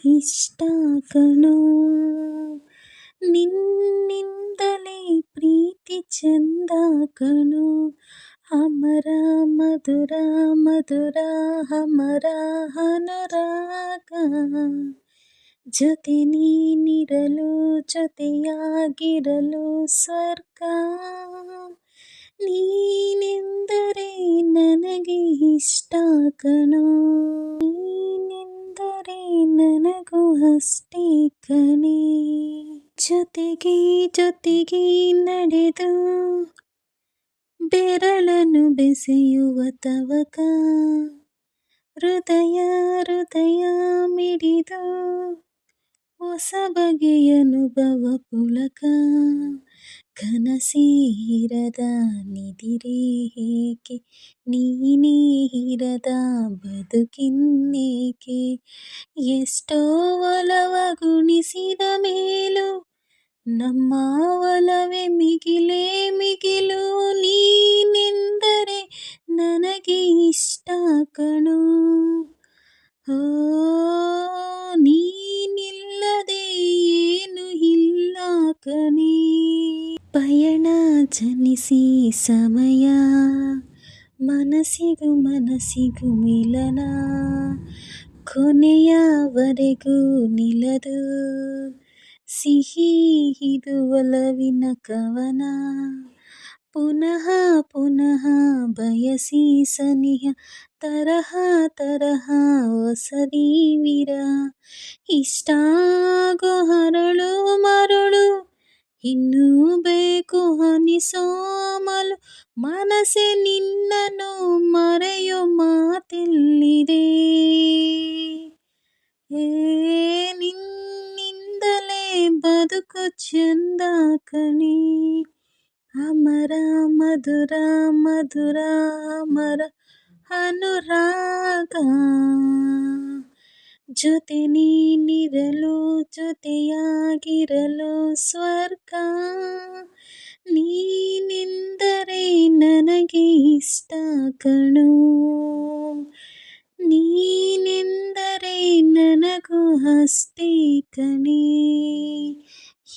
ಇಷ್ಟ ಕಣೋ, ನಿನ್ನಿಂದಲೇ ಪ್ರೀತಿ ಚಂದ ಕಣೋ, ಅಮರ ಮಧುರ ಮಧುರ ಅಮರ ಅನುರಾಗ, ಜೊತೆ ನೀನಿರಲು ಜೊತೆಯಾಗಿರಲು ಸ್ವರ್ಗ, ನೀನೆಂದರೆ ನನಗೆ ಇಷ್ಟ ಕಣೋ, ನೀನೆಂದರೆ ನನಗೂ ಅಷ್ಟೇ ಕಣೆ. ಜೊತೆಗೆ ಜೊತೆಗೆ ನಡೆದು ಬೆರಳನ್ನು ಬೆಸೆಯುವ ತವಕ, ಹೃದಯ ಹೃದಯ ಮಿಡಿದು ಹೊಸ ಬಗೆಯ ಅನುಭವ ಪುಳಕ, ಕನಸೇ ಇರದ ನಿದಿರೆ ಏಕೆ, ನೀನೇ ಇರದ ಬದುಕಿನ್ನೇಕೆ, ಎಷ್ಟೋ ಒಲವ ಗುಣಿಸಿದ ಮೇಲೂ ನಮ್ಮ ಒಲವೇ ಮಿಗಿಲೇ ಮಿಗಿಲು, ನೀನೆಂದರೆ ನನಗೆ ಇಷ್ಟ ಕಣೋ, ಓ ನೀನಿಲ್ಲದೆ ಏನು ಇಲ್ಲ ಕಣೆ. ಪಯಣ ಜನಿಸಿ ಸಮಯ, ಮನಸ್ಸಿಗೂ ಮನಸ್ಸಿಗೂ ಮಿಲನ, ಕೊನೆಯವರೆಗೂ ನಿಲ್ಲದು ಸಿಹಿ ಇದು ಒಲವಿನ ಕವನ, ಪುನಃ ಪುನಃ ಬಯಸಿ ಸನಿಹ, ತರಹ ತರಹ ಹೊಸದಿ ವಿರಹ, ಇಷ್ಟ ಆಗೋ ಹರಳು ಮರಳು, ಇನ್ನೂ ಬೇಕು ಅನಿಸೋ ಅಮಲು, ಮನಸ್ಸೇ ನಿನ್ನನ್ನು ಮರೆಯೋ ಮಾತೆಲ್ಲಿದೆ, ನಿನ್ನಿಂದಲೇ ಬದುಕು ಚಂದ ಕಣೆ, ಅಮರ ಮಧುರ ಮಧುರ ಅಮರ ಅನುರಾಗ, ಜೊತೆ ನೀನಿರಲು ಜೊತೆಯಾಗಿರಲು ಸ್ವರ್ಗ, ನೀನೆಂದರೆ ನನಗೆ ಇಷ್ಟ ಕಣೋ, ನೀನೆಂದರೆ ನನಗೂ ಅಷ್ಟೇ ಕಣೆ.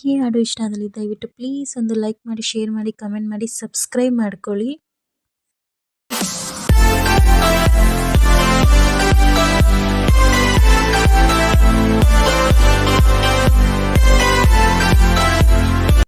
ಈ ಹಾಡು ಇಷ್ಟ ಆದಲ್ಲಿ ದಯವಿಟ್ಟು ಪ್ಲೀಸ್ ಒಂದು ಲೈಕ್ ಮಾಡಿ, ಶೇರ್ ಮಾಡಿ, ಕಮೆಂಟ್ ಮಾಡಿ, ಸಬ್ಸ್ಕ್ರೈಬ್ ಮಾಡ್ಕೊಳ್ಳಿ.